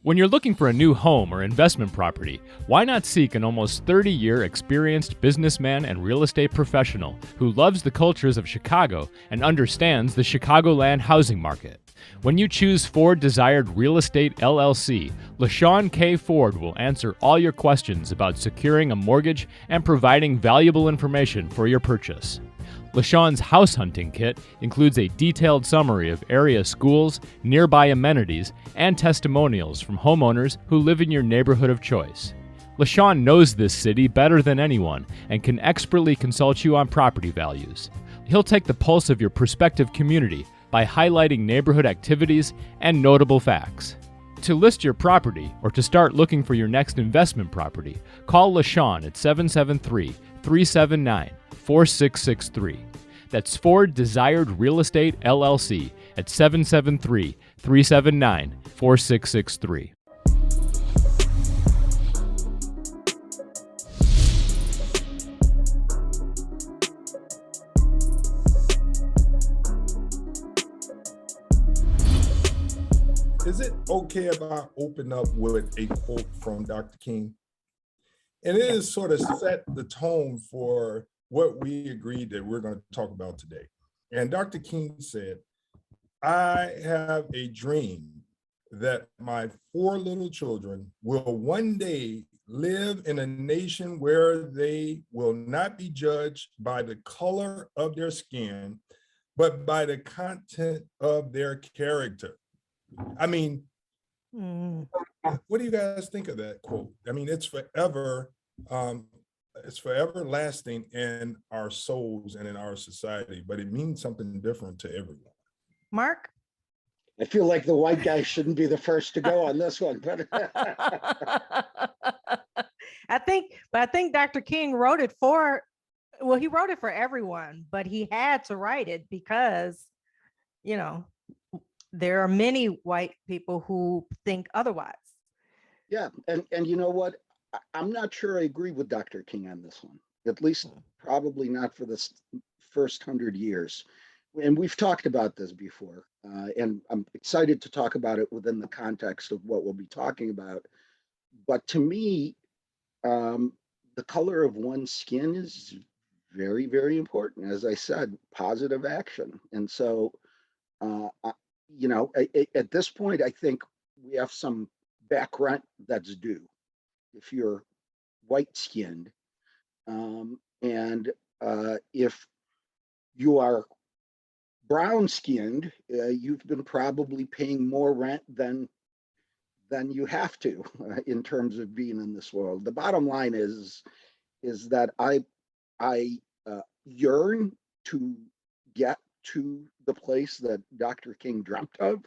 When you're looking for a new home or investment property, why not seek an almost 30-year experienced businessman and real estate professional who loves the cultures of Chicago and understands the Chicagoland housing market? When you choose Ford Desired Real Estate LLC, Shawn K. Ford will answer all your questions about securing a mortgage and providing valuable information for your purchase. LaShawn's house hunting kit includes a detailed summary of area schools, nearby amenities, and testimonials from homeowners who live in your neighborhood of choice. LaShawn knows this city better than anyone and can expertly consult you on property values. He'll take the pulse of your prospective community by highlighting neighborhood activities and notable facts. To list your property or to start looking for your next investment property, call LaShawn at 773-379-4663. That's Ford Desired Real Estate LLC at 773-379-4663. Is it okay if I open up with a quote from Dr. King? And it is sort of set the tone for what we agreed that we're going to talk about today. And Dr. King said, I have a dream that my 4 little children will one day live in a nation where they will not be judged by the color of their skin, but by the content of their character. I mean, what do you guys think of that quote? I mean, it's forever lasting in our souls and in our society, but it means something different to everyone. Mark? I feel like the white guy shouldn't be the first to go on this one, but I think Dr. King wrote it for, well, he wrote it for everyone, but he had to write it because, you know, there are many white people who think otherwise. yeah, and you know what? I'm not sure I agree with Dr. King on this one, at least probably not for this first 100 years. And we've talked about this before, and I'm excited to talk about it within the context of what we'll be talking about. But to me, the color of one's skin is very, very important. As I said, positive action. And so, you know, at this point, I think we have some back rent that's due if you're white skinned. And if you are brown skinned, you've been probably paying more rent than you have to in terms of being in this world. The bottom line is that I yearn to get to the place that Dr. King dreamt of.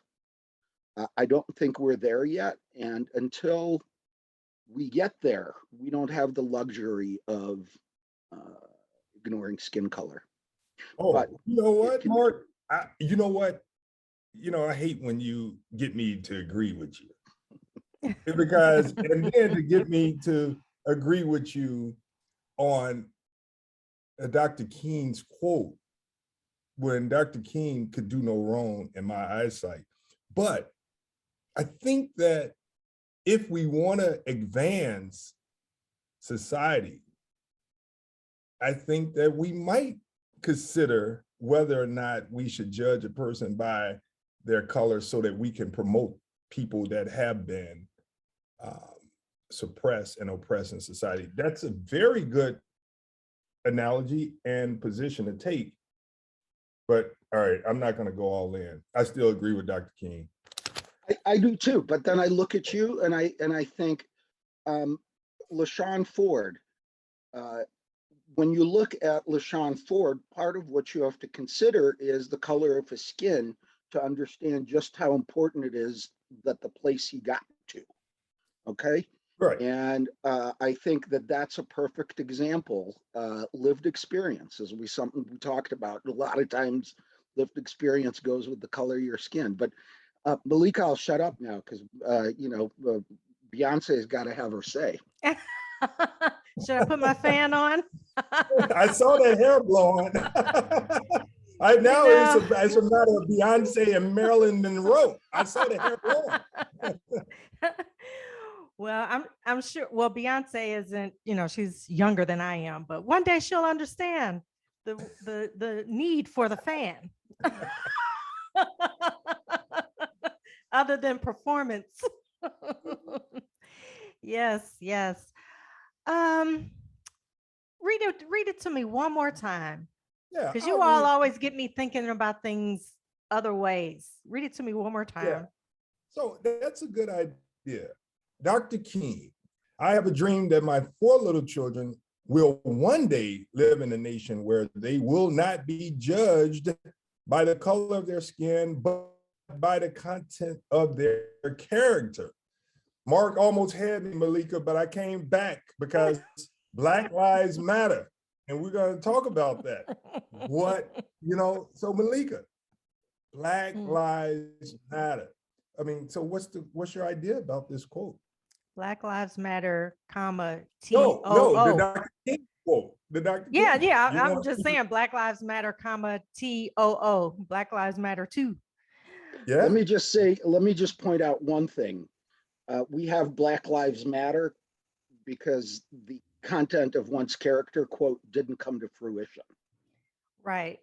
I don't think we're there yet, and until we get there, we don't have the luxury of ignoring skin color. Oh, but you know what, Mark? You know what? You know, I hate when you get me to agree with you. Because, and then to get me to agree with you on Dr. King's quote, when Dr. King could do no wrong in my eyesight. But I think that if we want to advance society, I think that we might consider whether or not we should judge a person by their color so that we can promote people that have been suppressed and oppressed in society. That's a very good analogy and position to take. But all right, I'm not going to go all in. I still agree with Dr. King. I do too, but then I look at you and I think, LaShawn Ford, when you look at LaShawn Ford, part of what you have to consider is the color of his skin to understand just how important it is that the place he got to, okay? Right. And I think that that's a perfect example, lived experience, as something we talked about. A lot of times lived experience goes with the color of your skin. But Meleika, I'll shut up now because, you know, Beyonce's got to have her say. Should I put my fan on? I saw that hair blowing. Now it's a matter of Beyonce and Marilyn Monroe. I saw the hair blowing. Well, I'm sure. Well, Beyonce isn't, she's younger than I am, but one day she'll understand the need for the fan. Other than performance. Yes, yes. Um, read it to me one more time. Yeah, Because I'll you all read. always get me thinking about things other ways. Read it to me one more Yeah. time. So that's a good idea. Dr. King, I have a dream that my 4 little children will one day live in a nation where they will not be judged by the color of their skin, but by the content of their character. Mark almost had me, Meleika, but I came back because Black Lives Matter. And we're going to talk about that. So Meleika, Black Lives Matter. I mean, so what's your idea about this quote? Black Lives Matter, comma, No, the TOO. Dr. King quote. The Dr. Yeah, King. yeah. You I'm want just saying Black Lives Matter, comma, TOO. Black Lives Matter too. Yeah. Let me just point out one thing. We have Black Lives Matter because the content of one's character quote didn't come to fruition. Right,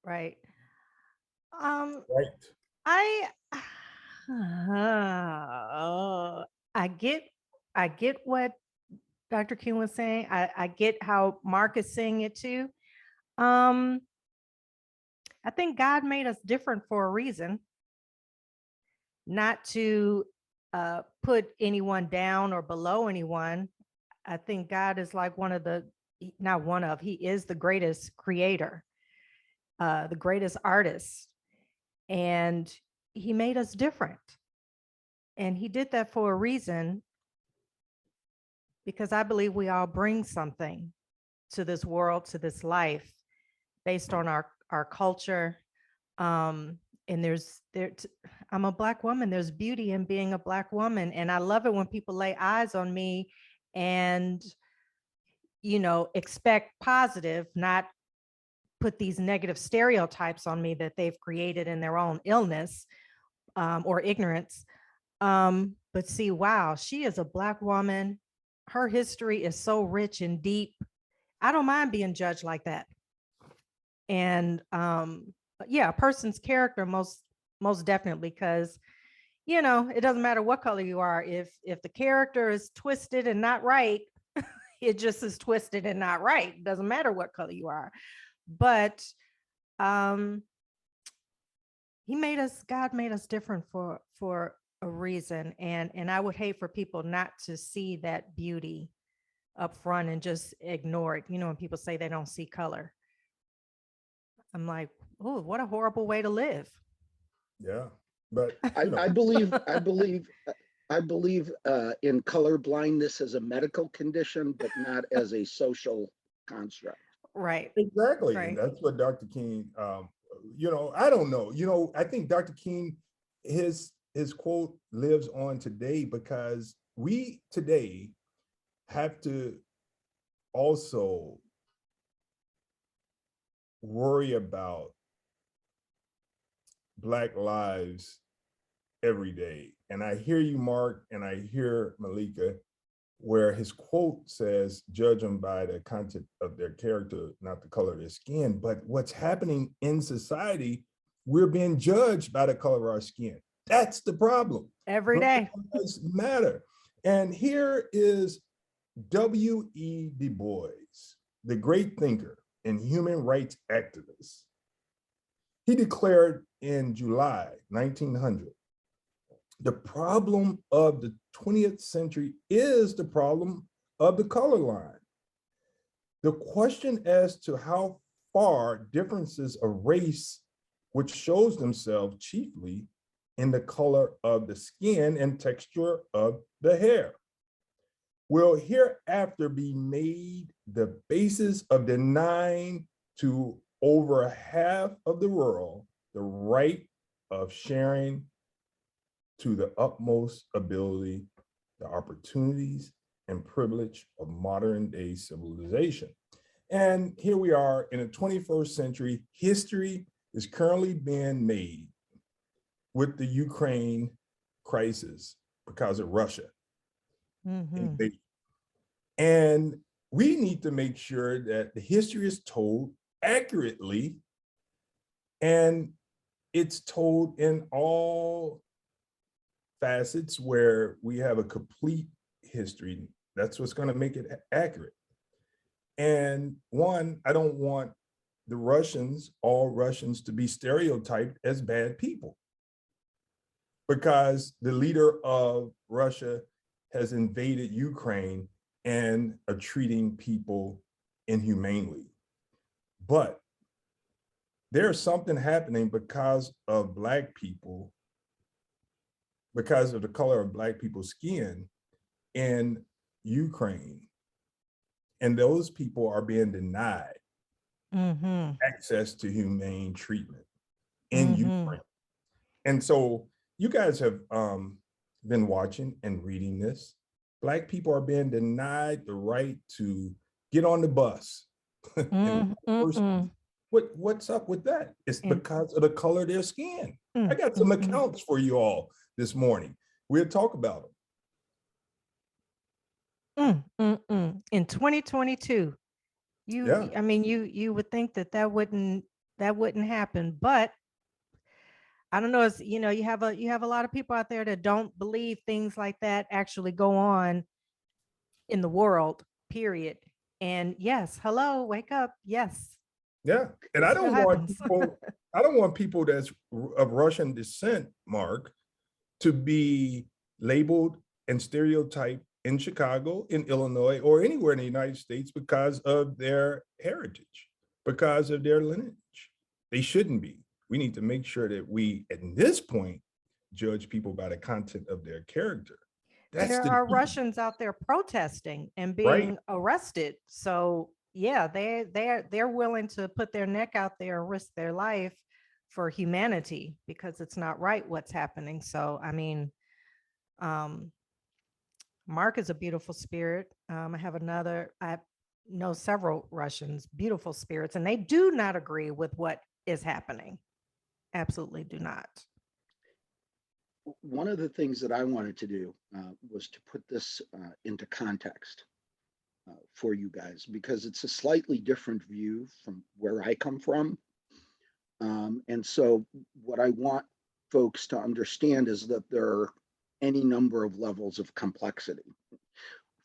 right. Right. I I get what Dr. King was saying. I get how Mark is saying it too. Um, I think God made us different for a reason, not to put anyone down or below anyone. I think God is like he is the greatest creator, the greatest artist. And he made us different. And he did that for a reason, because I believe we all bring something to this world, to this life, based on our culture. And I'm a Black woman. There's beauty in being a Black woman. And I love it when people lay eyes on me and, expect positive, not put these negative stereotypes on me that they've created in their own illness or ignorance. But see, wow, she is a Black woman. Her history is so rich and deep. I don't mind being judged like that. And yeah, a person's character most definitely, because it doesn't matter what color you are. If the character is twisted and not right, it just is twisted and not right. It doesn't matter what color you are. But God made us different for a reason. And I would hate for people not to see that beauty up front and just ignore it. When people say they don't see color, I'm like, oh, what a horrible way to live. Yeah. But I believe in color blindness as a medical condition, but not as a social construct. Right. exactly. Right. And that's what Dr. King, I don't know. I think Dr. King, his quote lives on today because we today have to also worry about Black lives every day. And I hear you, Mark, and I hear Meleika, where his quote says, judge them by the content of their character, not the color of their skin. But what's happening in society, we're being judged by the color of our skin. That's the problem. Every day. Black lives matter. And here is W.E. Du Bois, the great thinker and human rights activist. He declared in July 1900, the problem of the 20th century is the problem of the color line. The question as to how far differences of race, which shows themselves chiefly in the color of the skin and texture of the hair, will hereafter be made the basis of denying to over half of the world the right of sharing to the utmost ability, the opportunities and privilege of modern day civilization. And here we are in the 21st century. History is currently being made with the Ukraine crisis because of Russia. Mhm. invade. And we need to make sure that the history is told accurately, and it's told in all facets where we have a complete history. That's what's going to make it accurate. And one, I don't want the Russians, all Russians, to be stereotyped as bad people, because the leader of Russia has invaded Ukraine and are treating people inhumanely. But there's something happening because of Black people, because of the color of Black people's skin in Ukraine. And those people are being denied Mhm. access to humane treatment in Mhm. Ukraine. And so you guys have been watching and reading this. Black people are being denied the right to get on the bus. And Mm. what's up with that? It's And because of the color of their skin. I mm, got some mm, mm, accounts for you all this morning. We'll talk about In 2022, them. Yeah. I mean, you would think that that wouldn't happen, but I don't know. It's, you have a lot of people out there that don't believe things like that actually go on in the world, period. And yes, hello, wake up. Yes, Yeah. And it I still don't want happens. people, I don't want people that's of Russian descent, Mark, to be labeled and stereotyped in Chicago, in Illinois, or anywhere in the United States because of their heritage, because of their lineage. They shouldn't be. We need to make sure that we, at this point, judge people by the content of their character. That's There the are key, Russians out there protesting and right? being arrested. So yeah, they're willing to put their neck out there and risk their life for humanity because it's not right what's happening. So I mean, um, Mark is a beautiful spirit. I know several Russians, beautiful spirits, and they do not agree with what is happening. Absolutely do not. One of the things that I wanted to do was to put this into context for you guys, because it's a slightly different view from where I come from. And so, what I want folks to understand is that there are any number of levels of complexity.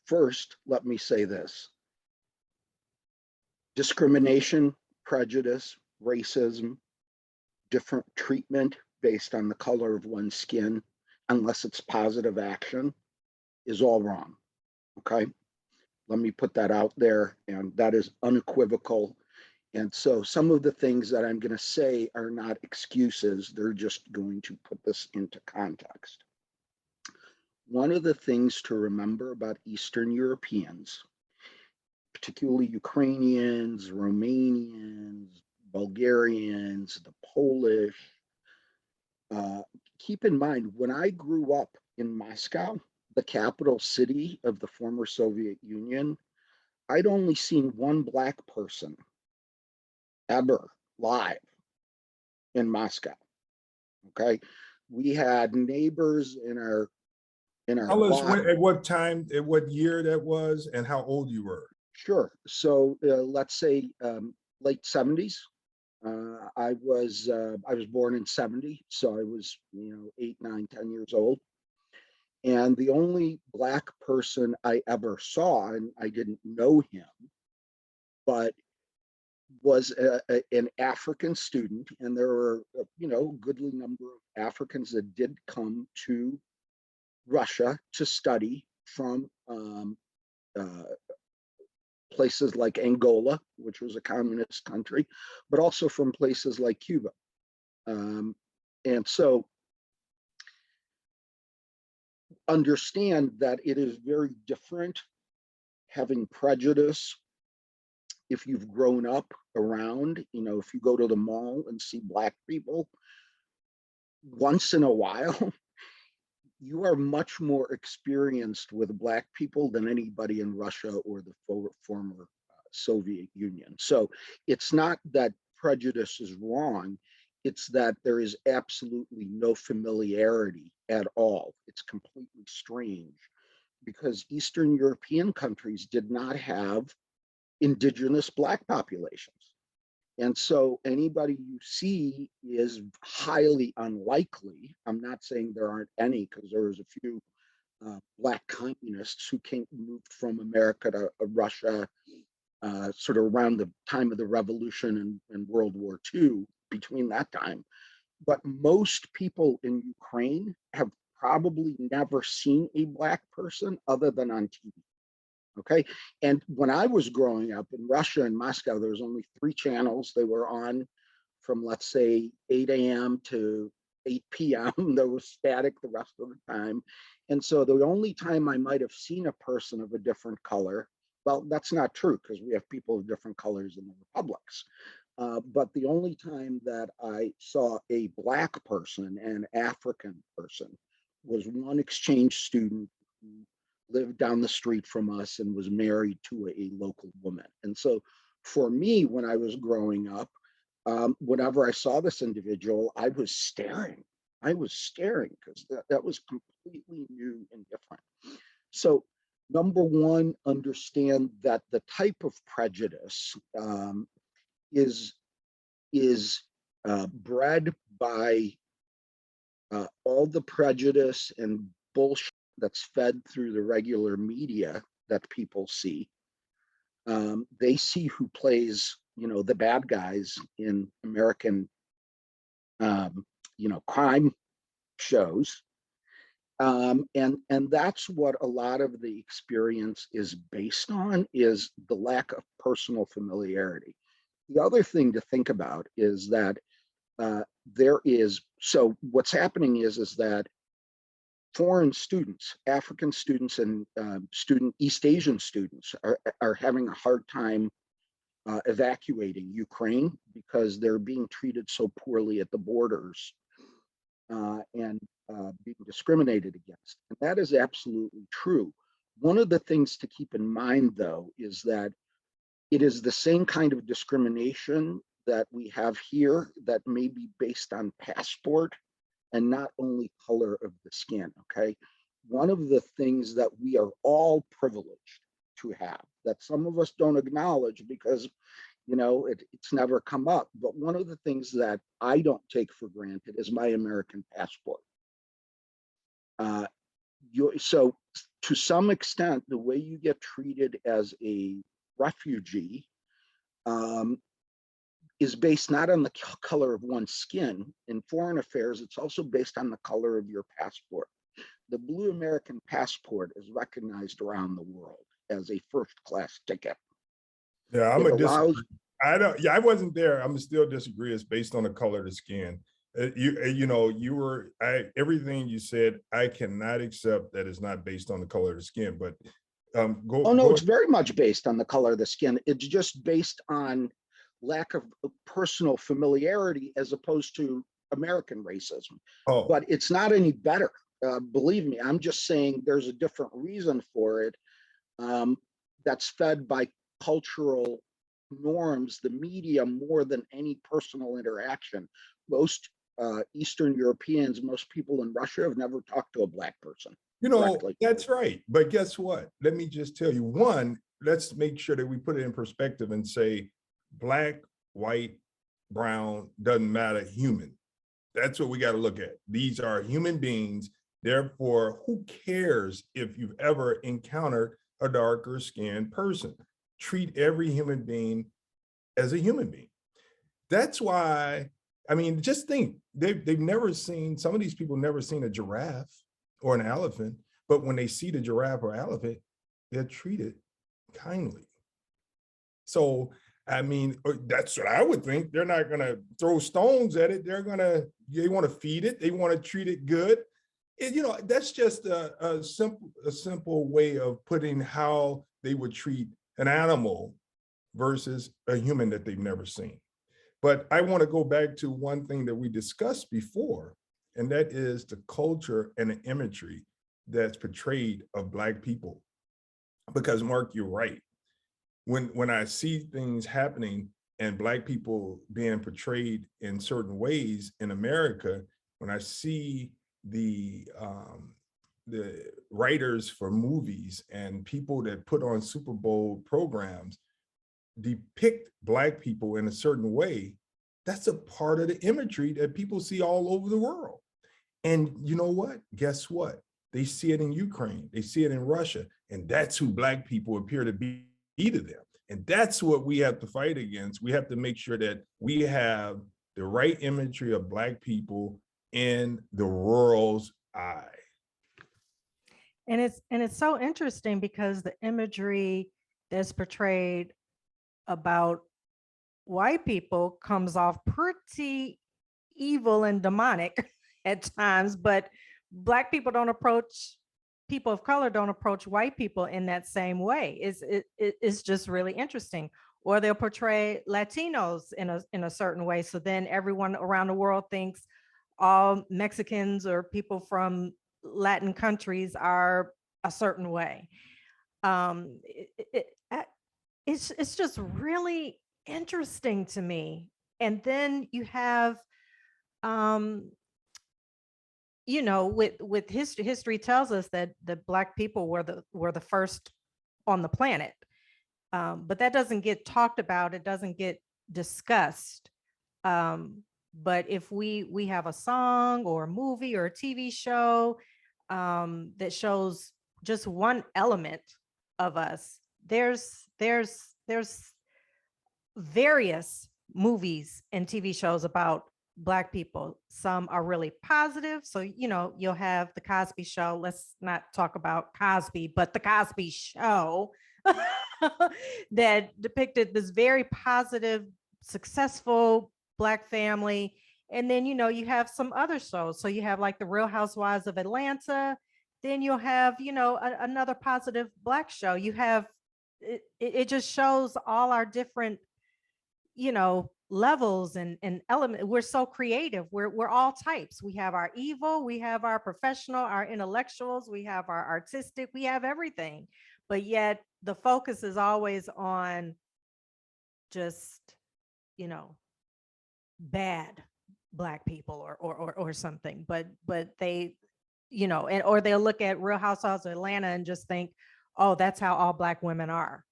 First, let me say this: discrimination, prejudice, racism, different treatment based on the color of one's skin, unless it's positive action, is all wrong. Okay. Let me put that out there. And that is unequivocal. And so some of the things that I'm going to say are not excuses, they're just going to put this into context. One of the things to remember about Eastern Europeans, particularly Ukrainians, Romanians, Bulgarians, the Polish, uh, keep in mind, when I grew up in Moscow, the capital city of the former Soviet Union, I'd only seen one Black person ever live in Moscow. Okay. We had neighbors in our Tell us block. when, at what time, at what year that was, and how old you were. Sure. So let's say late 70s. I was born in 70, so I was 8, 9, 10 years old. And the only Black person I ever saw, and I didn't know him, but was an African student, and there were a goodly number of Africans that did come to Russia to study from uh, places like Angola, which was a communist country, but also from places like Cuba. Um, and so understand that it is very different having prejudice if you've grown up around, if you go to the mall and see Black people once in a while, you are much more experienced with Black people than anybody in Russia or the former Soviet Union. So it's not that prejudice is wrong, it's that there is absolutely no familiarity at all. It's completely strange because Eastern European countries did not have indigenous Black populations. And so anybody you see is highly unlikely. I'm not saying there aren't any, because there was a few Black communists who moved from America to Russia sort of around the time of the revolution and World War II, between that time. But most people in Ukraine have probably never seen a Black person other than on TV. Okay. And when I was growing up in Russia and Moscow, there was only 3 channels. They were on from, let's say, 8 a.m. to 8 p.m. There was static the rest of the time. And so the only time I might have seen a person of a different color, well, that's not true, because we have people of different colors in the republics. But the only time that I saw a Black person, an African person, was one exchange student who lived down the street from us and was married to a local woman. And so for me, when I was growing up, whenever I saw this individual, I was staring. Because that was completely new and different. So number one, understand that the type of prejudice is bred by all the prejudice and bullshit that's fed through the regular media that people see. They see who plays, the bad guys in American, crime shows. And that's what a lot of the experience is based on, is the lack of personal familiarity. The other thing to think about is that so what's happening is that foreign students, African students and East Asian students are having a hard time evacuating Ukraine, because they're being treated so poorly at the borders and being discriminated against. And that is absolutely true. One of the things to keep in mind, though, is that it is the same kind of discrimination that we have here that may be based on passport and not only color of the skin, okay? One of the things that we are all privileged to have, that some of us don't acknowledge because, it's never come up, but one of the things that I don't take for granted is my American passport. So to some extent, the way you get treated as a refugee is based not on the color of one's skin. In foreign affairs, it's also based on the color of your passport. The blue American passport is recognized around the world as a first-class ticket. Yeah, I'm a disagree. I wasn't there. I'm still disagree. It's based on the color of the skin. Everything you said, I cannot accept that it's not based on the color of the skin, but it's very much based on the color of the skin. It's just based on lack of personal familiarity as opposed to American racism. But it's not any better. Believe me, I'm just saying there's a different reason for it that's fed by cultural norms, the media, more than any personal interaction. Most Eastern Europeans, most people in Russia have never talked to a Black person. That's right. But guess what? Let me just tell you, one, let's make sure that we put it in perspective and say Black, white, brown, doesn't matter, human. That's what we got to look at. These are human beings. Therefore, who cares if you've ever encountered a darker skinned person? Treat every human being as a human being. That's why, just think, they've never seen, some of these people never seen a giraffe or an elephant, but when they see the giraffe or elephant, they're treated kindly. So, that's what I would think. They're not going to throw stones at it. They want to feed it. They want to treat it good. That's just a simple way of putting how they would treat an animal versus a human that they've never seen. But I want to go back to one thing that we discussed before, and that is the culture and the imagery that's portrayed of Black people. Because Mark, you're right. When I see things happening and Black people being portrayed in certain ways in America, when I see the the writers for movies and people that put on Super Bowl programs depict Black people in a certain way, that's a part of the imagery that people see all over the world. And you know what? Guess what? They see it in Ukraine, they see it in Russia, and that's who Black people appear to be to them. And that's what we have to fight against. We have to make sure that we have the right imagery of Black people in the world's eye. And it's so interesting because the imagery that's portrayed about white people comes off pretty evil and demonic at times, but Black people don't approach, people of color don't approach white people in that same way. It's just really interesting. Or they'll portray Latinos in a certain way. So then everyone around the world thinks all Mexicans or people from Latin countries are a certain way. It's just really interesting to me. And then you have, you know, with history tells us that the Black people were the first on the planet, but that doesn't get talked about. It doesn't get discussed. But if we have a song or a movie or a TV show that shows just one element of us, there's various movies and TV shows about Black people. Some are really positive. So, you know, you'll have the Cosby Show. Let's not talk about Cosby, but the Cosby Show that depicted this very positive, successful Black family. And then, you know, you have some other shows. So you have like the Real Housewives of Atlanta. Then you'll have, you know, another positive Black show. You have, it just shows all our different, you know, levels and elements. We're so creative. We're all types. We have our evil, we have our professional, our intellectuals, we have our artistic, we have everything. But yet the focus is always on just, you know, bad Black people or something. But they, you know, and or they'll look at Real Housewives of Atlanta and just think, oh, that's how all Black women are.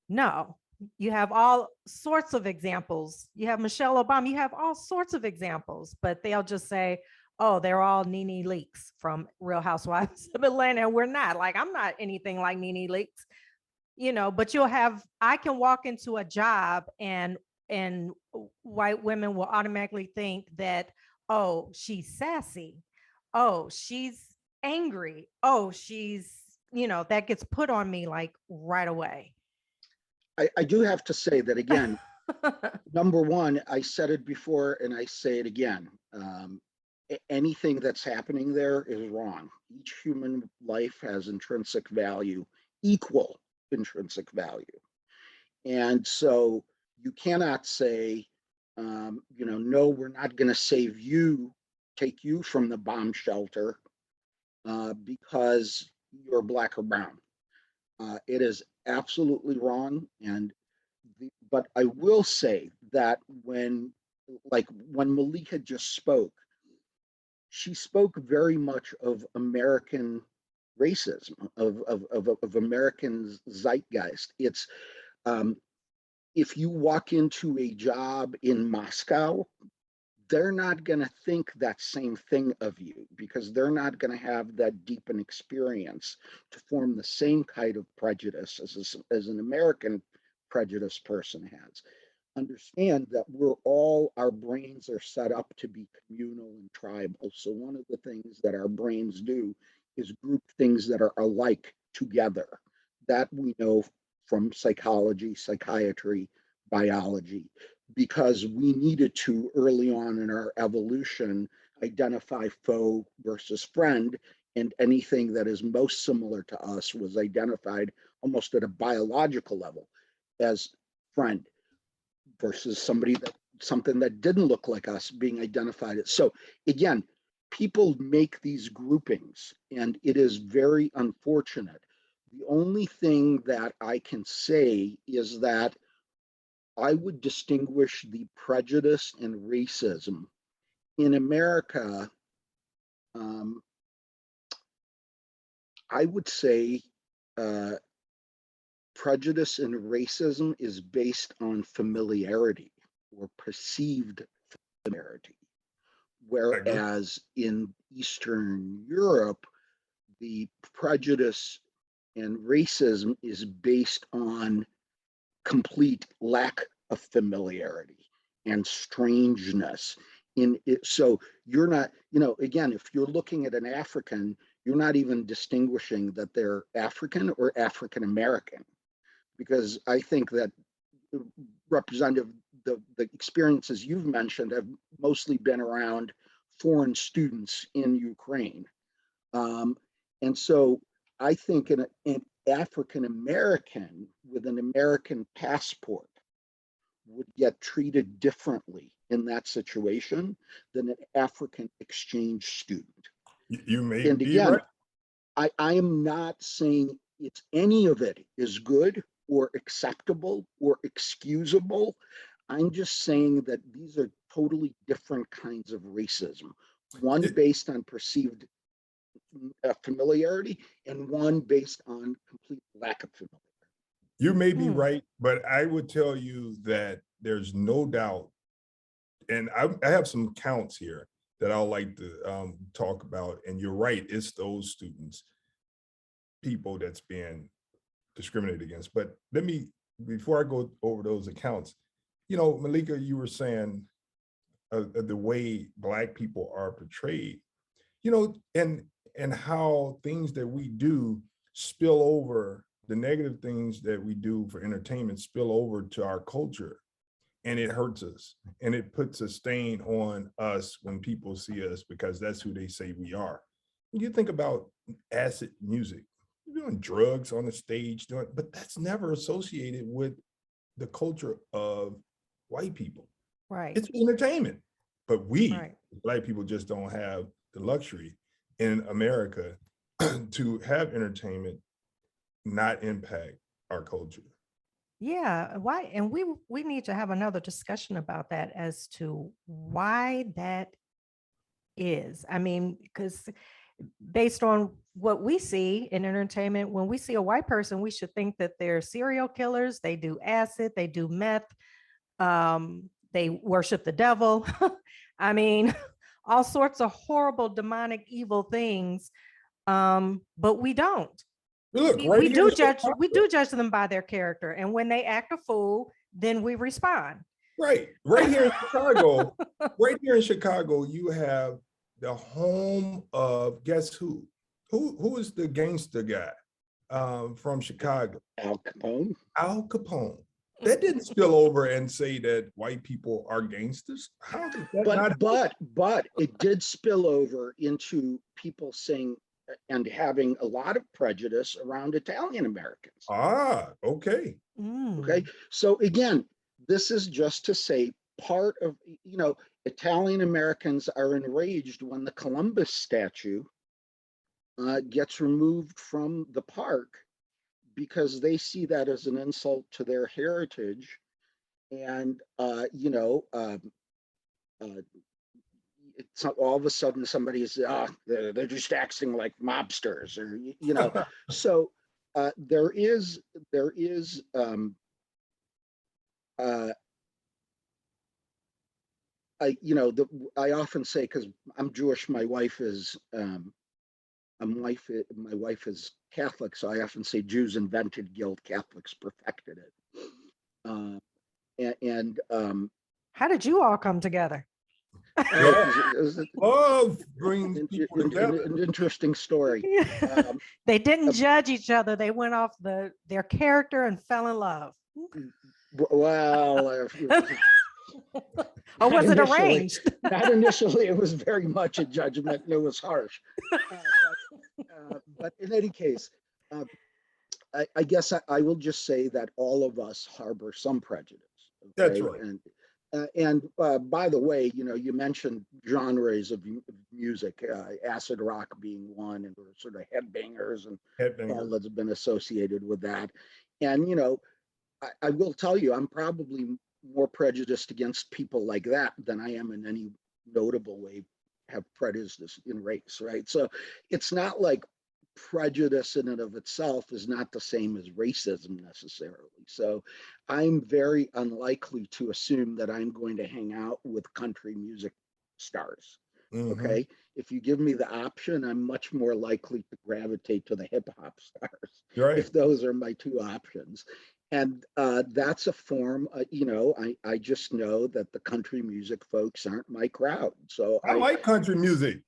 No, you have all sorts of examples. You have Michelle Obama, you have all sorts of examples, but they'll just say, oh, they're all Nene Leakes from Real Housewives of Atlanta. And we're not. Like, I'm not anything like Nene Leakes, you know, but you'll have, I can walk into a job and white women will automatically think that, oh, she's sassy. Oh, she's angry. Oh, she's, you know, that gets put on me like right away. I do have to say that again, number one, I said it before and I say it again. Anything that's happening there is wrong. Each human life has intrinsic value, equal intrinsic value. And so you cannot say, you know, no, we're not going to save you, take you from the bomb shelter because you're Black or brown. It is absolutely wrong. And but I will say that when Meleika just spoke, she spoke very much of American racism, of American zeitgeist. It's if you walk into a job in Moscow, they're not going to think that same thing of you because they're not going to have that deep an experience to form the same kind of prejudice as an American prejudice person has. Understand that our brains are set up to be communal and tribal. So one of the things that our brains do is group things that are alike together. That we know from psychology, psychiatry, biology, because we needed to early on in our evolution identify foe versus friend, and anything that is most similar to us was identified almost at a biological level as friend versus something that didn't look like us being identified as. So again, people make these groupings and it is very unfortunate. The only thing that I can say is that I would distinguish the prejudice and racism in America. I would say prejudice and racism is based on familiarity or perceived familiarity. Whereas in Eastern Europe, the prejudice and racism is based on complete lack of familiarity and strangeness in it. So you're not, again, if you're looking at an African, you're not even distinguishing that they're African or African American, because I think that representative, the experiences you've mentioned have mostly been around foreign students in Ukraine. And so I think an African American with an American passport would get treated differently in that situation than an African exchange student. You may And be again, right. I am not saying it's any of it is good or acceptable or excusable. I'm just saying that these are totally different kinds of racism. One based on perceived familiarity, and one based on complete lack of familiarity. You may be right, but I would tell you that there's no doubt, and I have some counts here that I'd like to talk about, and you're right, it's those students, people that's being discriminated against. But let me, before I go over those accounts, Meleika, you were saying the way Black people are portrayed, and how things that we do spill over, the negative things that we do for entertainment spill over to our culture, and it hurts us, and it puts a stain on us when people see us, because that's who they say we are. When you think about acid music, you're doing drugs on the stage, but that's never associated with the culture of white people. Right. It's entertainment, but we, right. Black people, just don't have the luxury in America to have entertainment not impact our culture. Yeah, why? And we need to have another discussion about that as to why that is. I mean, because based on what we see in entertainment, when we see a white person, we should think that they're serial killers, they do acid, they do meth, they worship the devil. I mean, all sorts of horrible, demonic, evil things. But we don't. Look, we do judge them by their character, and when they act a fool, then we respond. Right here in Chicago, you have the home of, guess who? Who is the gangster guy from Chicago? Al Capone. Al Capone. That didn't spill over and say that white people are gangsters. How did that but it did spill over into people saying and having a lot of prejudice around Italian Americans. Okay. Okay. So again, this is just to say part of, Italian Americans are enraged when the Columbus statue gets removed from the park, because they see that as an insult to their heritage. And, it's all of a sudden somebody's, they're just acting like mobsters, or, so there is, I often say, because I'm Jewish, my wife is Catholic, so I often say Jews invented guilt, Catholics perfected it. How did you all come together? Love brings people together. An interesting story. They didn't judge each other. They went off their character and fell in love. Well, or was it arranged? Not initially. It was very much a judgment, and it was harsh. But in any case, I guess I will just say that all of us harbor some prejudice. Okay? That's right. And by the way, you mentioned genres of music, acid rock being one, and sort of headbangers and all that's been associated with that. And, I will tell you, I'm probably more prejudiced against people like that than I am in any notable way have prejudice in race, right? So it's not like prejudice in and of itself is not the same as racism necessarily. So I'm very unlikely to assume that I'm going to hang out with country music stars. Okay. If you give me the option, I'm much more likely to gravitate to the hip hop stars Right. if those are my two options. And that's a form, I just know that the country music folks aren't my crowd. So I like country music.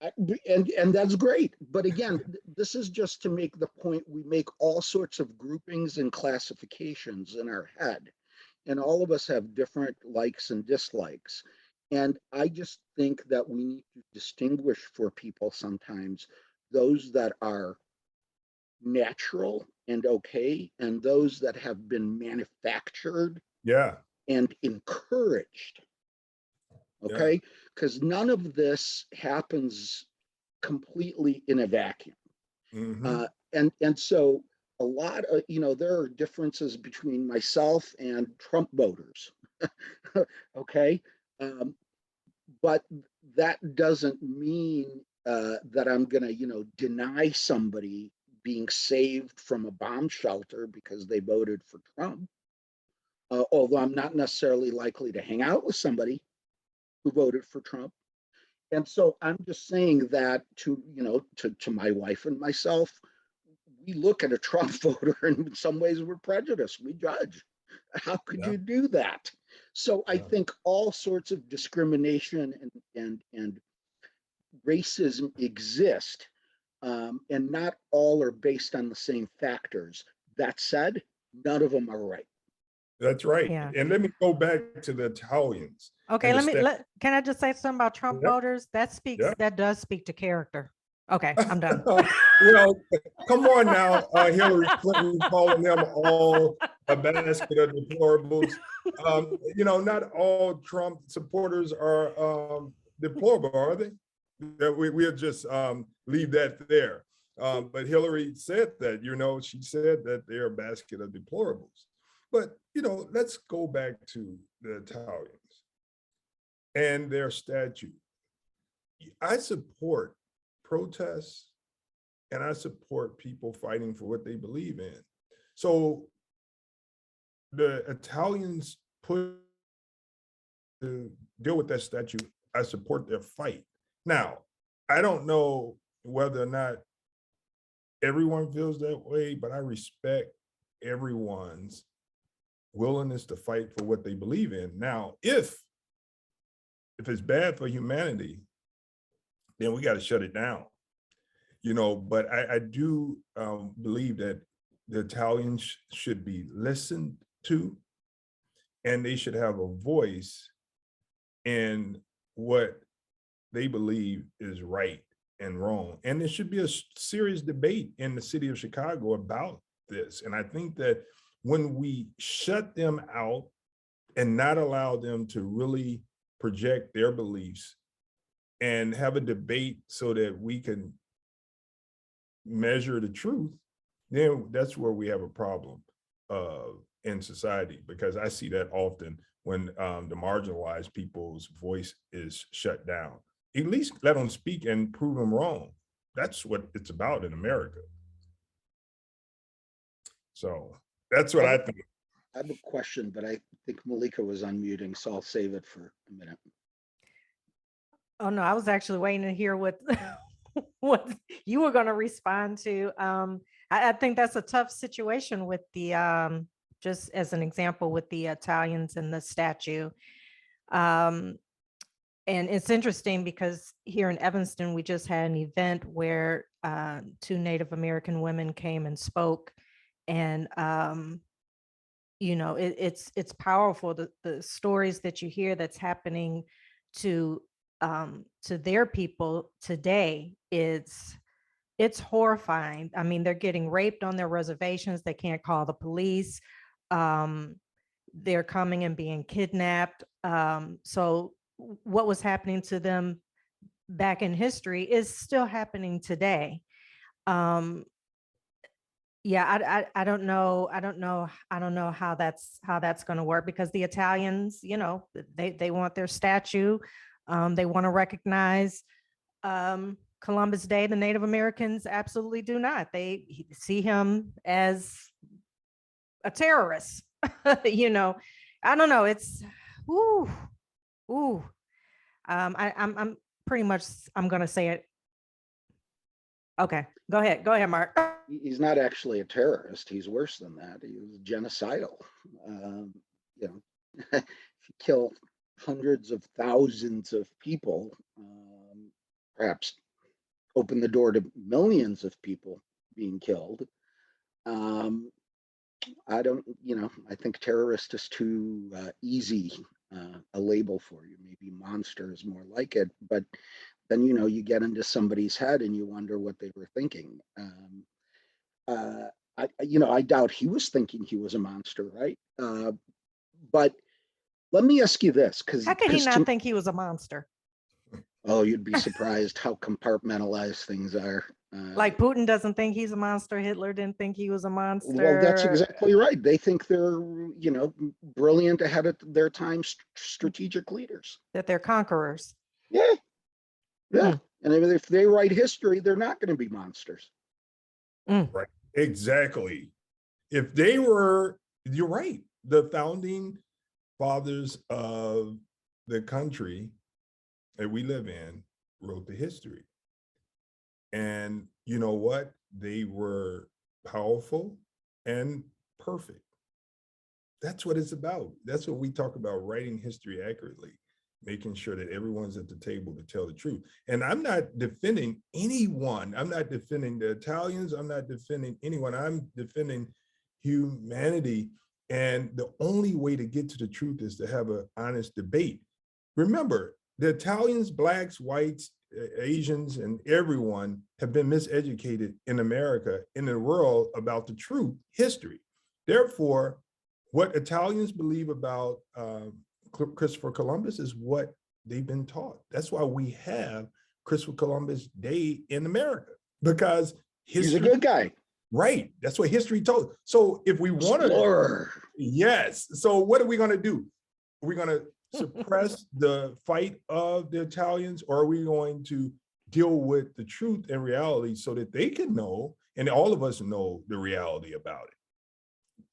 And that's great. But again, this is just to make the point, we make all sorts of groupings and classifications in our head. And all of us have different likes and dislikes. And I just think that we need to distinguish for people sometimes those that are natural and okay, and those that have been manufactured Yeah. and encouraged. Okay, because none of this happens completely in a vacuum. And so a lot of, there are differences between myself and Trump voters. Okay, but that doesn't mean that I'm gonna, deny somebody being saved from a bomb shelter because they voted for Trump. Although I'm not necessarily likely to hang out with somebody who voted for Trump. And so I'm just saying that to my wife and myself, we look at a Trump voter and in some ways we're prejudiced. We judge. How could you do that? So I think all sorts of discrimination and racism exist, and not all are based on the same factors. That said, none of them are right. That's right. Yeah. And let me go back to the Italians. Okay, can I just say something about Trump voters? That does speak to character. Okay, I'm done. Well, come on now, Hillary Clinton calling them all a basket of deplorables. Not all Trump supporters are deplorable, are they? We'll just leave that there. But Hillary said that, she said that they're a basket of deplorables. But, let's go back to the Italians and their statue. I support protests and I support people fighting for what they believe in. So the Italians put to deal with that statue, I support their fight. Now, I don't know whether or not everyone feels that way, but I respect everyone's willingness to fight for what they believe in. Now, if it's bad for humanity, then we got to shut it down, but I do believe that the Italians should be listened to, and they should have a voice in what they believe is right and wrong. And there should be a serious debate in the city of Chicago about this. And I think that when we shut them out and not allow them to really project their beliefs and have a debate so that we can measure the truth, then that's where we have a problem in society, because I see that often when the marginalized people's voice is shut down. At least let them speak and prove them wrong. That's what it's about in America. So that's what I think. I have a question, but I think Meleika was unmuting, so I'll save it for a minute. Oh no, I was actually waiting to hear what what you were going to respond to. I think that's a tough situation with the just as an example with the Italians and the statue. And it's interesting because here in Evanston, we just had an event where 2 Native American women came and spoke, and it's powerful, the stories that you hear that's happening to their people today. It's horrifying. I mean, they're getting raped on their reservations. They can't call the police. They're coming and being kidnapped. So what was happening to them back in history is still happening today. Yeah, I don't know how that's going to work, because the Italians, they want their statue. They want to recognize Columbus Day, the Native Americans absolutely do not. They see him as a terrorist. You know, I don't know. It's ooh, ooh. I'm pretty much. I'm gonna say it. Okay, go ahead. Go ahead, Mark. He's not actually a terrorist. He's worse than that. He was genocidal. You know, if you kill hundreds of thousands of people, perhaps open the door to millions of people being killed. I don't, I think terrorist is too easy a label for you. Maybe monster is more like it, but then, you get into somebody's head and you wonder what they were thinking. I doubt he was thinking he was a monster, right? But let me ask you this, because How could he not think he was a monster? Oh, you'd be surprised how compartmentalized things are. Like Putin doesn't think he's a monster. Hitler didn't think he was a monster. Well, that's exactly right. They think they're, brilliant, ahead of their time, strategic leaders. That they're conquerors. Yeah. And if they write history, they're not going to be monsters. Right. Exactly. If they were, you're right, the founding fathers of the country that we live in wrote the history. And you know what? They were powerful and perfect. That's what it's about. That's what we talk about, writing history accurately, making sure that everyone's at the table to tell the truth. And I'm not defending anyone. I'm not defending the Italians. I'm not defending anyone. I'm defending humanity. And the only way to get to the truth is to have an honest debate. Remember, the Italians, Blacks, whites, Asians, and everyone have been miseducated in America, in the world, about the true history. Therefore, what Italians believe about Christopher Columbus is what they've been taught. That's why we have Christopher Columbus Day in America, because he's a good guy. Right. That's what history told. So if we want to, yes. So what are we going to do? Are we going to suppress the fight of the Italians, or are we going to deal with the truth and reality so that they can know, and all of us know, the reality about it?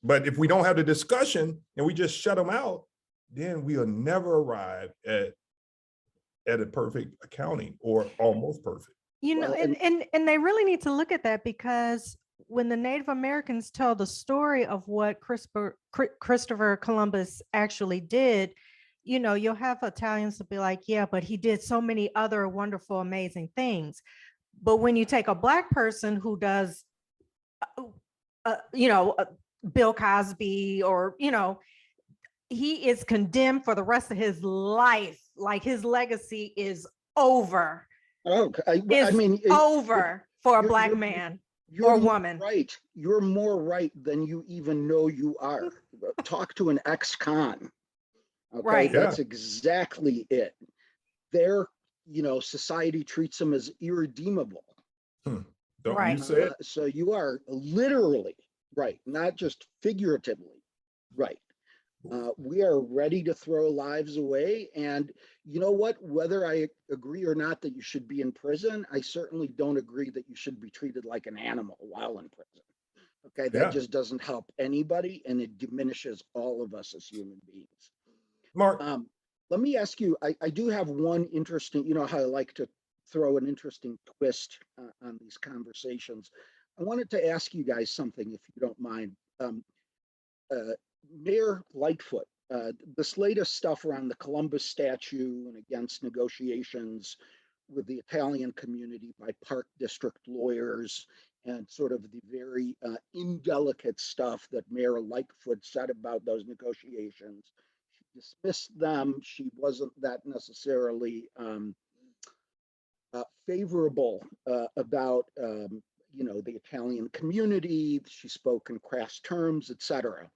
But if we don't have the discussion and we just shut them out, then we'll never arrive at a perfect accounting, or almost perfect. And they really need to look at that, because when the Native Americans tell the story of what Christopher Columbus actually did, you'll have Italians to be like, yeah, but he did so many other wonderful, amazing things. But when you take a Black person who does, Bill Cosby, or, he is condemned for the rest of his life. Like, his legacy is over. Oh, I mean, over for a Black man or woman. Right. You're more right than you even know you are. Talk to an ex-con. Okay, right. That's exactly it. Their, society treats them as irredeemable. Don't right. You say it? So you are literally right, not just figuratively right. We are ready to throw lives away. And you know what? Whether I agree or not that you should be in prison, I certainly don't agree that you should be treated like an animal while in prison. Okay, that just doesn't help anybody, and it diminishes all of us as human beings. Mark, let me ask you, I do have one interesting, how I like to throw an interesting twist on these conversations. I wanted to ask you guys something, if you don't mind. Mayor Lightfoot, this latest stuff around the Columbus statue and against negotiations with the Italian community by Park District lawyers, and sort of the very indelicate stuff that Mayor Lightfoot said about those negotiations. She dismissed them. She wasn't that necessarily favorable about the Italian community. She spoke in crass terms, etc.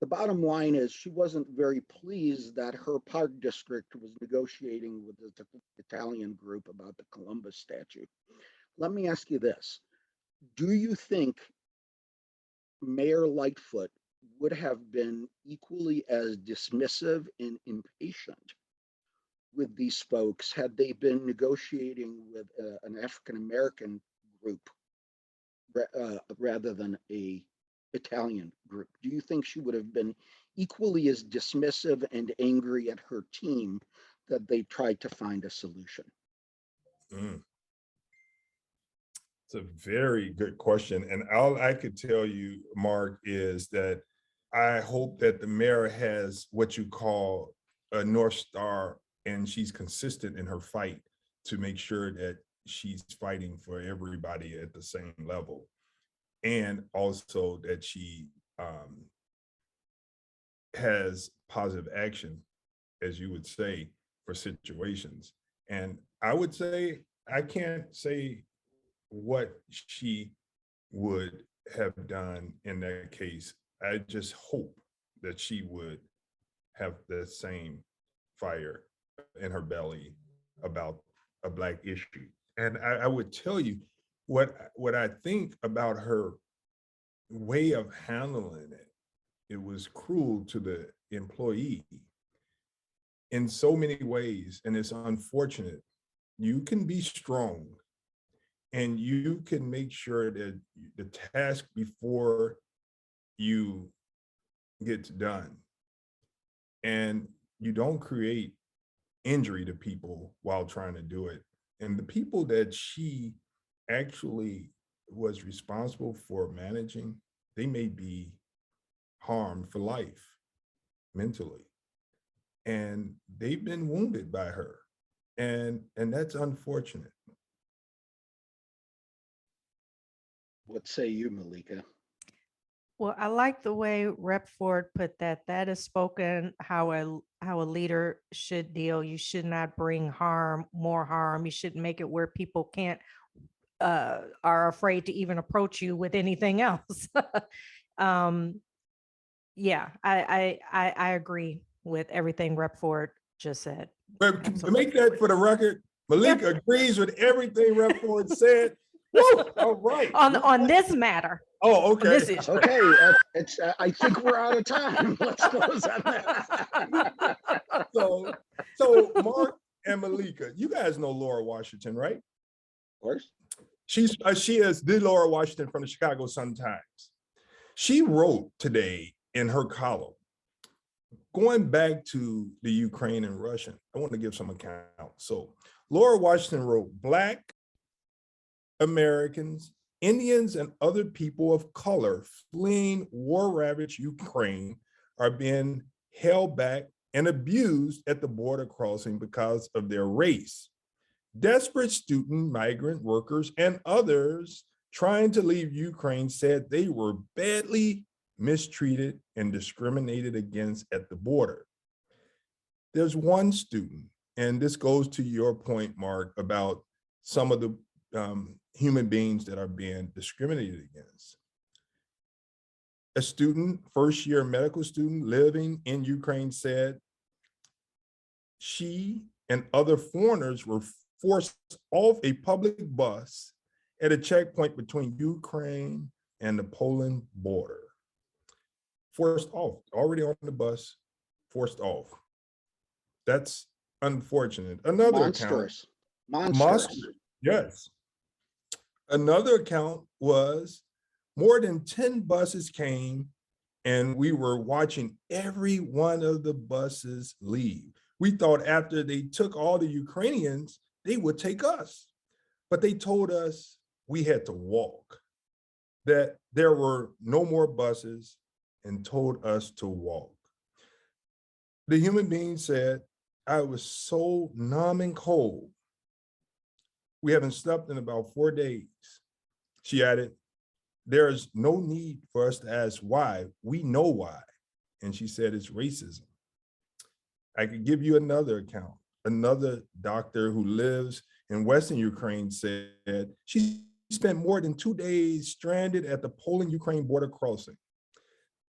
The bottom line is she wasn't very pleased that her Park District was negotiating with the Italian group about the Columbus statue. Let me ask you this. Do you think Mayor Lightfoot would have been equally as dismissive and impatient with these folks had they been negotiating with an African-American group rather than a Italian group? Do you think she would have been equally as dismissive and angry at her team that they tried to find a solution? Mm. It's a very good question. And all I could tell you, Mark, is that I hope that the mayor has what you call a North Star, and she's consistent in her fight to make sure that she's fighting for everybody at the same level. And also that she has positive action, as you would say, for situations. And I would say, I can't say what she would have done in that case. I just hope that she would have the same fire in her belly about a Black issue. And I would tell you what I think about her way of handling it. It was cruel to the employee in so many ways, and it's unfortunate. You can be strong and you can make sure that the task before you gets done, and you don't create injury to people while trying to do it. And the people that she actually was responsible for managing, they may be harmed for life mentally, and they've been wounded by her, and that's unfortunate. What say you, Meleika? Well, I like the way Rep Ford put that. That is spoken how a leader should deal. You should not bring more harm. You shouldn't make it where people can't are afraid to even approach you with anything else. Yeah, I agree with everything Rep Ford just said. But to Absolutely. make that for the record, Meleika agrees with everything Rep Ford said. Woo! All right. On this matter. Oh, On this okay. issue. Okay, it's. I think we're out of time. Let's close on that. So Mark and Meleika, you guys know Laura Washington, right? Of course. She is the Laura Washington from the Chicago Sun-Times. She wrote today in her column, going back to the Ukraine and Russian, I want to give some account. So Laura Washington wrote, Black Americans, Indians, and other people of color fleeing war-ravaged Ukraine are being held back and abused at the border crossing because of their race. Desperate student, migrant workers, and others trying to leave Ukraine said they were badly mistreated and discriminated against at the border. There's one student, and this goes to your point, Mark, about some of the human beings that are being discriminated against. A student, first-year medical student living in Ukraine, said she and other foreigners were forced off a public bus at a checkpoint between Ukraine and the Poland border. Forced off, already on the bus, forced off. That's unfortunate. Another Monsters. account, monsters, yes. Another account was more than 10 buses came and we were watching every one of the buses leave. We thought after they took all the Ukrainians, they would take us. But they told us we had to walk, that there were no more buses, and told us to walk. The human being said, I was so numb and cold. We haven't slept in about 4 days. She added, there is no need for us to ask why. We know why. And she said, it's racism. I could give you another account. Another doctor who lives in Western Ukraine said she spent more than 2 days stranded at the Poland-Ukraine border crossing.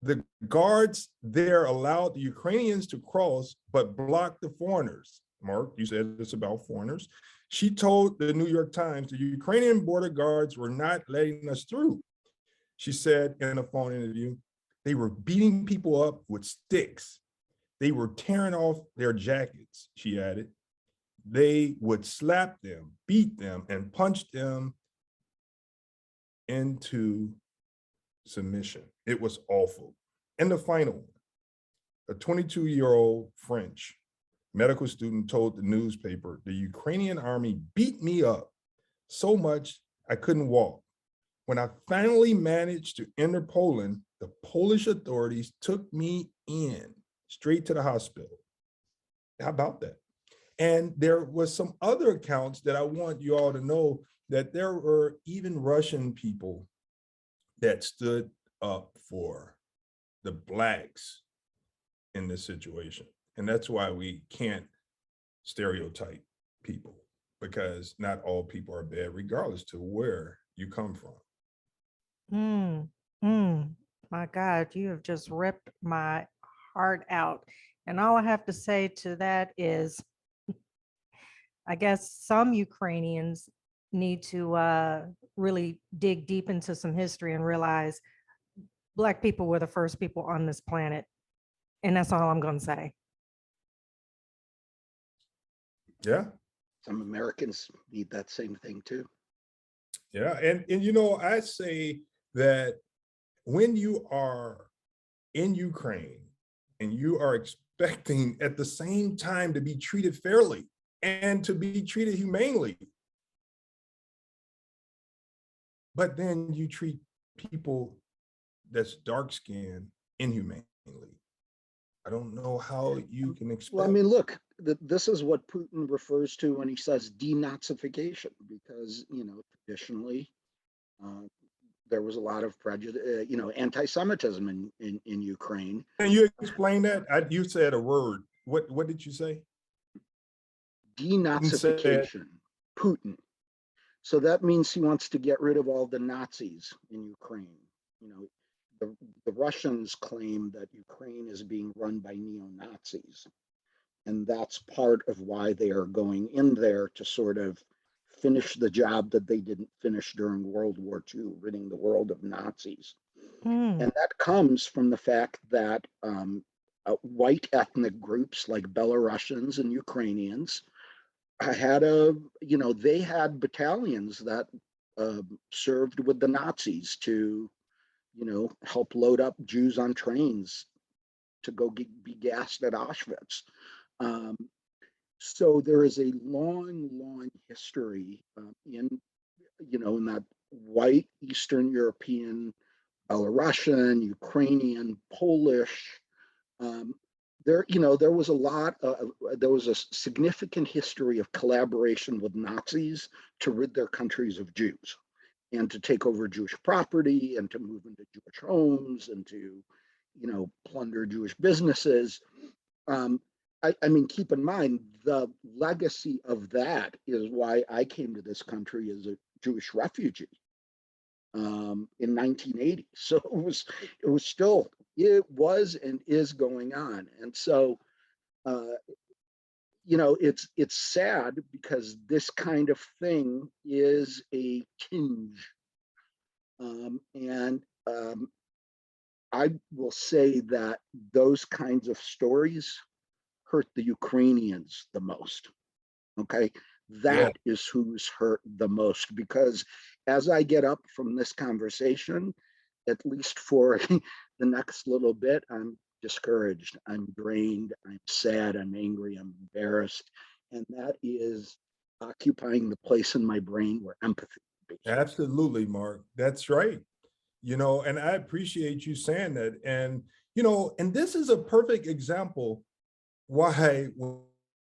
The guards there allowed the Ukrainians to cross, but blocked the foreigners. Mark, you said it's about foreigners. She told the New York Times the Ukrainian border guards were not letting us through. She said in a phone interview, they were beating people up with sticks. They were tearing off their jackets, she added. they would slap them, beat them, and punch them into submission. It was awful. And the final one, a 22-year-old French medical student told the newspaper, the Ukrainian army beat me up so much I couldn't walk. When I finally managed to enter Poland, the Polish authorities took me in straight to the hospital. How about that? And there was some other accounts that I want you all to know, that there were even Russian people that stood up for the Blacks in this situation. And that's why we can't stereotype people, because not all people are bad, regardless to where you come from. My God, you have just ripped my heart out. And all I have to say to that is, I guess some Ukrainians need to really dig deep into some history and realize Black people were the first people on this planet. And that's all I'm going to say. Yeah. Some Americans need that same thing too. Yeah. And you know, I say that when you are in Ukraine and you are expecting at the same time to be treated fairly and to be treated humanely, but then you treat people that's dark-skinned inhumanely. I don't know how you can expect. Well, I mean, look, this is what Putin refers to when he says denazification, because, you know, traditionally, there was a lot of prejudice, you know, anti-Semitism in Ukraine. Can you explain that? You said a word. What did you say? Denazification, Putin. So that means he wants to get rid of all the Nazis in Ukraine. You know, the Russians claim that Ukraine is being run by neo-Nazis. And that's part of why they are going in there, to sort of finish the job that they didn't finish during World War II, ridding the world of Nazis. And that comes from the fact that white ethnic groups like Belarusians and Ukrainians had they had battalions that served with the Nazis to, you know, help load up Jews on trains to go be gassed at Auschwitz. So there is a long history in that white Eastern European, Belarusian, Ukrainian, Polish. There was a significant history of collaboration with Nazis to rid their countries of Jews and to take over Jewish property and to move into Jewish homes and to, you know, plunder Jewish businesses. I mean, keep in mind, the legacy of that is why I came to this country as a Jewish refugee in 1980. So it was and is going on. And so, it's sad because this kind of thing is a tinge. I will say that those kinds of stories hurt the Ukrainians the most. Okay. That is who's hurt the most, because as I get up from this conversation, at least for the next little bit, I'm discouraged, I'm drained, I'm sad, I'm angry, I'm embarrassed. And that is occupying the place in my brain where empathy is. Absolutely, Mark. That's right. You know, and I appreciate you saying that. And, you know, and this is a perfect example why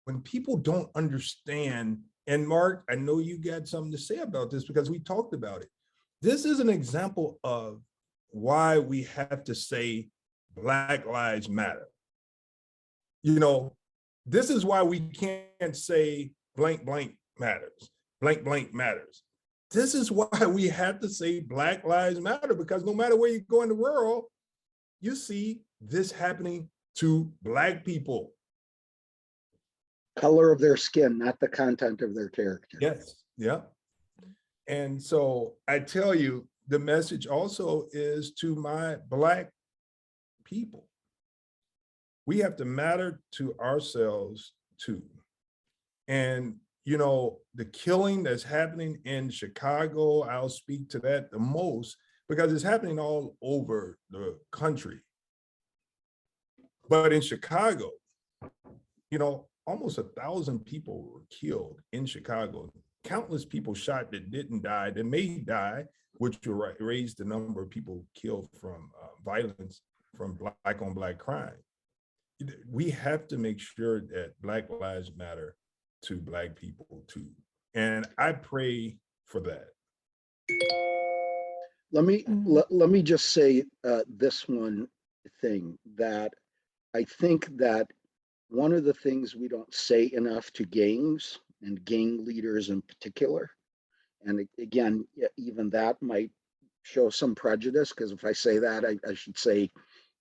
when people don't understand, and Mark, I know you got something to say about this because we talked about it. This is an example of why we have to say Black Lives Matter. You know, this is why we can't say blank, blank matters, blank, blank matters. This is why we have to say Black Lives Matter, because no matter where you go in the world, you see this happening to Black people. Color of their skin, not the content of their character. Yes, yeah. And so I tell you, the message also is to my Black people. We have to matter to ourselves too. And, you know, the killing that's happening in Chicago, I'll speak to that the most because it's happening all over the country. But in Chicago, you know, almost 1,000 people were killed in Chicago. Countless people shot that didn't die, that may die, which will raise the number of people killed from violence, from Black on Black crime. We have to make sure that Black lives matter to Black people too. And I pray for that. Let me just say this one thing, that I think that one of the things we don't say enough to gangs and gang leaders in particular, and again, even that might show some prejudice, because if I say that, I should say,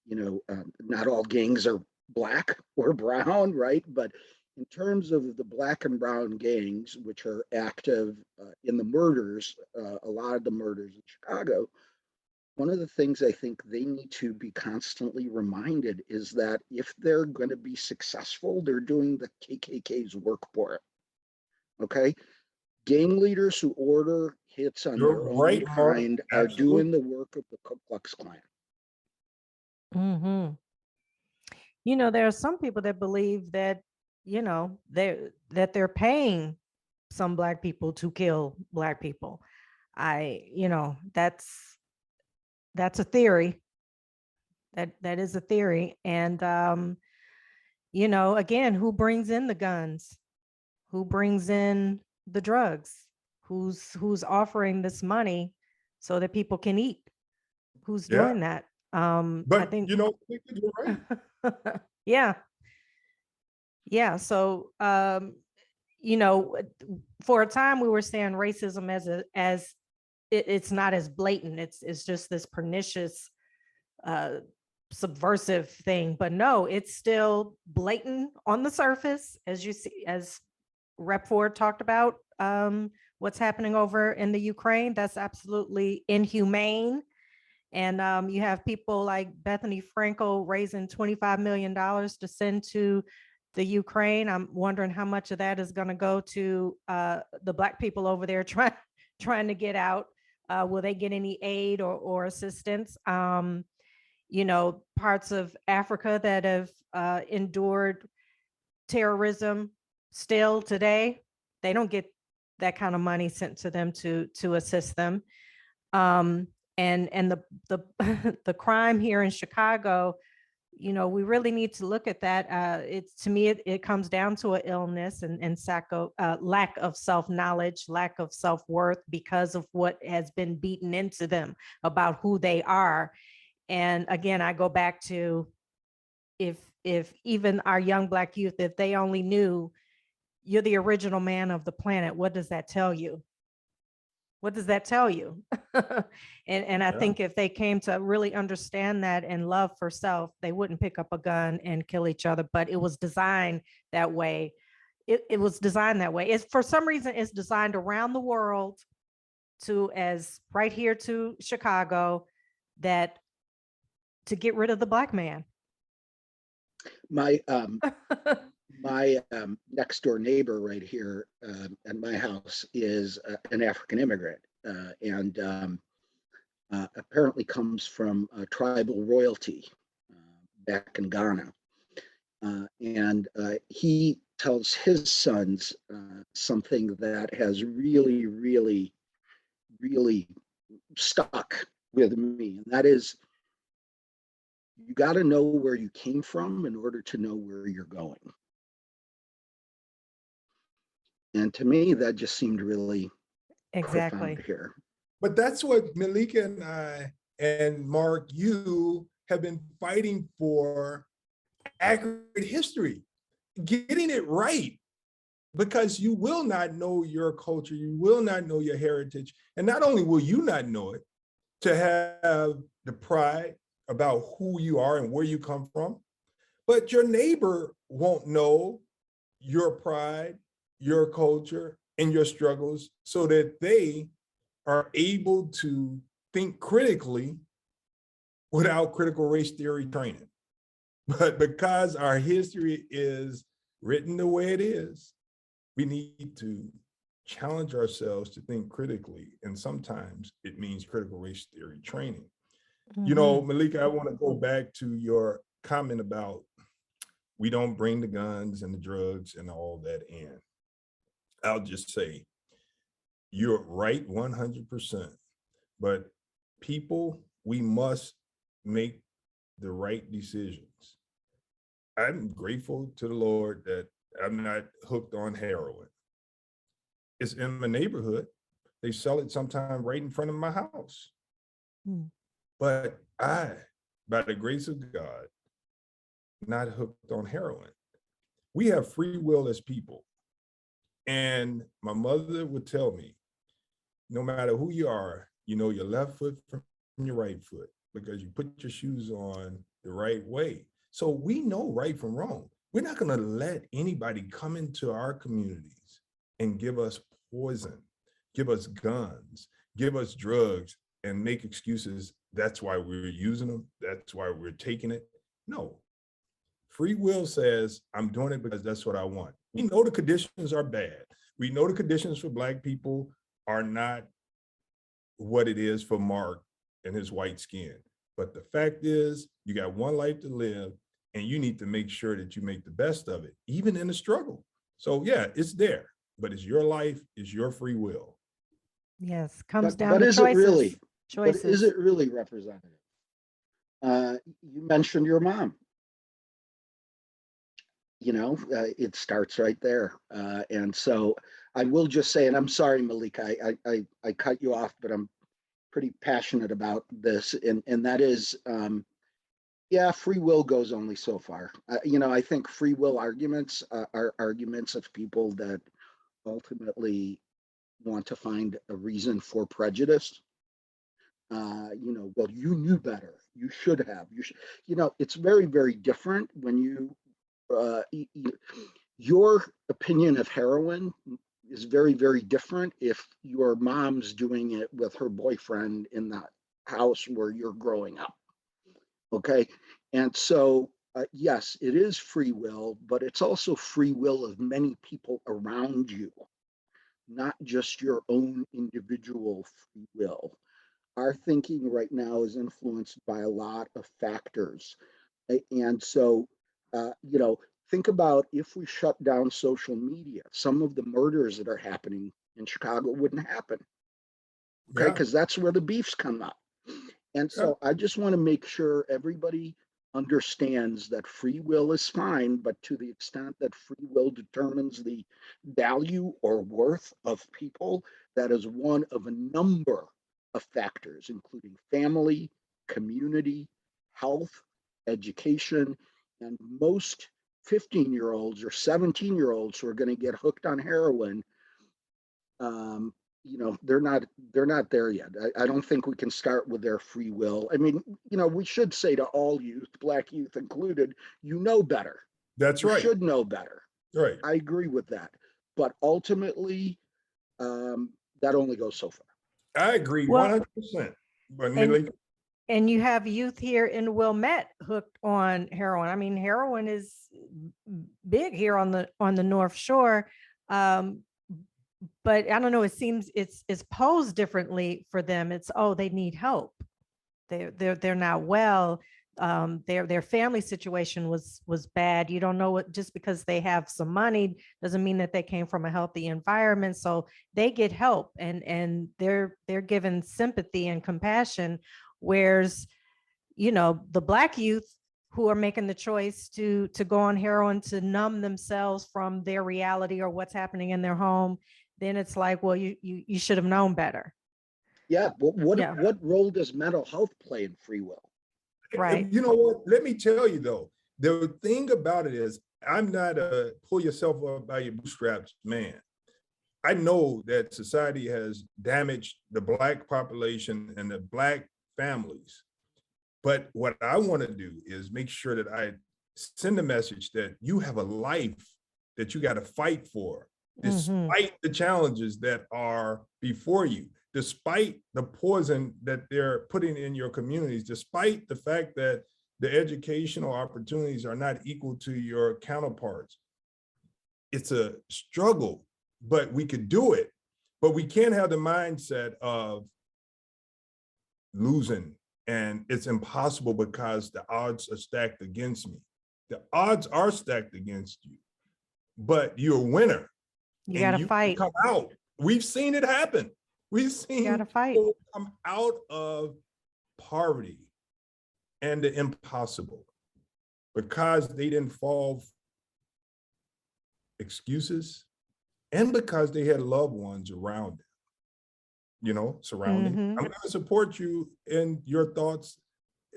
you know, not all gangs are Black or brown, right? But in terms of the Black and brown gangs, which are active in the murders, a lot of the murders in Chicago, one of the things I think they need to be constantly reminded is that if they're going to be successful, they're doing the KKK's work for it. Okay? Gang leaders who order hits on You're their right, own Mark. kind are Absolutely. doing the work of the Ku Klux Klan. Mm-hmm. You know, there are some people that believe that, you know, they're paying some Black people to kill Black people. You know, that's a theory. That is a theory. And you know, again, who brings in the guns? Who brings in the drugs? Who's offering this money so that people can eat? Who's doing that? I But think, you know, you're right. yeah. Yeah. So you know, for a time we were saying racism as it's not as blatant. It's just this pernicious subversive thing, but no, it's still blatant on the surface, as you see, as Rep Ford talked about, what's happening over in the Ukraine. That's absolutely inhumane. And you have people like Bethany Frankel raising $25 million to send to the Ukraine. I'm wondering how much of that is going to go to the Black people over there trying to get out. Will they get any aid or assistance? You know, parts of Africa that have endured terrorism still today, they don't get that kind of money sent to them to assist them. And the the crime here in Chicago, you know, we really need to look at that. It's, to me, it comes down to an illness and lack of self-knowledge, lack of self-worth because of what has been beaten into them about who they are. And again, I go back to, if even our young Black youth, if they only knew you're the original man of the planet, what does that tell you? What does that tell you? And I think if they came to really understand that and love for self, they wouldn't pick up a gun and kill each other. But it was designed that way. It was designed that way. It's, for some reason, it's designed around the world as right here to Chicago, that to get rid of the Black man. My next door neighbor right here at my house is an African immigrant, and apparently comes from tribal royalty back in Ghana. And he tells his sons something that has really, really, really stuck with me, and that is, you got to know where you came from in order to know where you're going. And to me, that just seemed really Exactly here. But that's what Meleika and I and Mark, you have been fighting for: accurate history, getting it right, because you will not know your culture, you will not know your heritage. And not only will you not know it, to have the pride about who you are and where you come from, but your neighbor won't know your pride, your culture, and your struggles, so that they are able to think critically without critical race theory training. But because our history is written the way it is, We need to challenge ourselves to think critically. And sometimes it means critical race theory training. You know, Meleika, I want to go back to your comment about we don't bring the guns and the drugs and all that in. I'll just say, you're right 100%, but people, we must make the right decisions. I'm grateful to the Lord that I'm not hooked on heroin. It's in my neighborhood. They sell it sometime right in front of my house. But I, by the grace of God, not hooked on heroin. We have free will as people. And my mother would tell me, no matter who you are, you know your left foot from your right foot because you put your shoes on the right way. So we know right from wrong. We're not going to let anybody come into our communities and give us poison, give us guns, give us drugs, and make excuses. That's why we're using them. That's why we're taking it. No. Free will says, I'm doing it because that's what I want. We know the conditions are bad. We know the conditions for Black people are not what it is for Mark and his white skin. But the fact is, you got one life to live, and you need to make sure that you make the best of it, even in the struggle. So yeah, it's there, but it's your life, it's your free will. Yes, comes But, down but to is choices. it really? Choices. But is it really representative? You mentioned your mom. You know, it starts right there. And so I will just say, and I'm sorry, Meleika, I cut you off, but I'm pretty passionate about this. And that is, yeah, free will goes only so far. You know, I think free will arguments are arguments of people that ultimately want to find a reason for prejudice. You know, well, you knew better. You should have. You should. You know, it's very, very different when you. Your opinion of heroin is very, very different if your mom's doing it with her boyfriend in the house where you're growing up. Okay, and so yes, it is free will, but it's also free will of many people around you, not just your own individual free will. Our thinking right now is influenced by a lot of factors. And so, you know, think about if we shut down social media, some of the murders that are happening in Chicago wouldn't happen. Okay, because that's where the beefs come up. And so I just want to make sure everybody understands that free will is fine, but to the extent that free will determines the value or worth of people, that is one of a number of factors, including family, community, health, education, and most 15-year-olds or 17-year-olds who are going to get hooked on heroin, you know, they're not there yet. I don't think we can start with their free will. I mean, you know, we should say to all youth, Black youth included, you know better. That's right. You should know better. Right. I agree with that. But ultimately, that only goes so far. I agree 100%. But and you have youth here in Wilmette hooked on heroin. I mean, heroin is big here on the North Shore. But I don't know, it seems it's posed differently for them. It's, oh, they need help. They're not well. Their family situation was bad. You don't know what, just because they have some money doesn't mean that they came from a healthy environment. So they get help and they're given sympathy and compassion. Whereas, you know, the Black youth who are making the choice to go on heroin to numb themselves from their reality or what's happening in their home, then it's like, well, you should have known better. Yeah, but what role does mental health play in free will? Right. You know what? Let me tell you though, the thing about it is, I'm not a pull yourself up by your bootstraps man. I know that society has damaged the Black population and the Black families. But what I want to do is make sure that I send a message that you have a life that you got to fight for, despite the challenges that are before you, despite the poison that they're putting in your communities, despite the fact that the educational opportunities are not equal to your counterparts. it's a struggle, but we could do it. But we can't have the mindset of losing and it's impossible because the odds are stacked against me. The odds are stacked against you, but you're a winner. You got to fight. Come out. We've seen it happen. We've seen gotta fight. people come out of poverty and the impossible because they didn't fall excuses and because they had loved ones around them, you know, surrounding. Mhm. I'm going to support you in your thoughts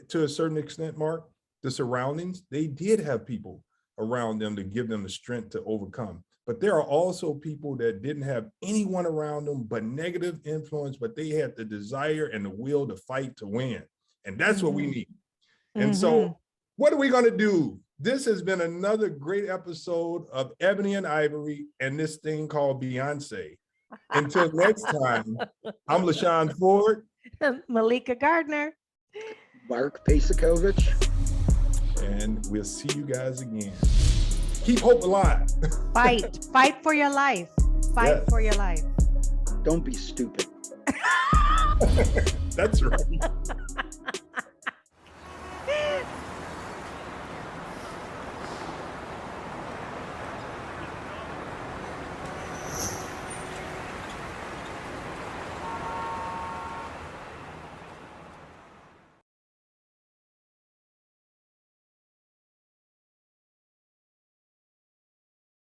to a certain extent, Mark. The surroundings, they did have people around them to give them the strength to overcome. But there are also people that didn't have anyone around them but negative influence, but they had the desire and the will to fight to win. And that's what we need. And so what are we going to do? This has been another great episode of Ebony and Ivory and this thing called Beyonce. Until next time, I'm LaShawn Ford. Meleika Gardner. Mark Peysakhovich. And we'll see you guys again. Keep hope alive. Fight. Fight for your life. Fight Yes. for your life. Don't be stupid. That's right.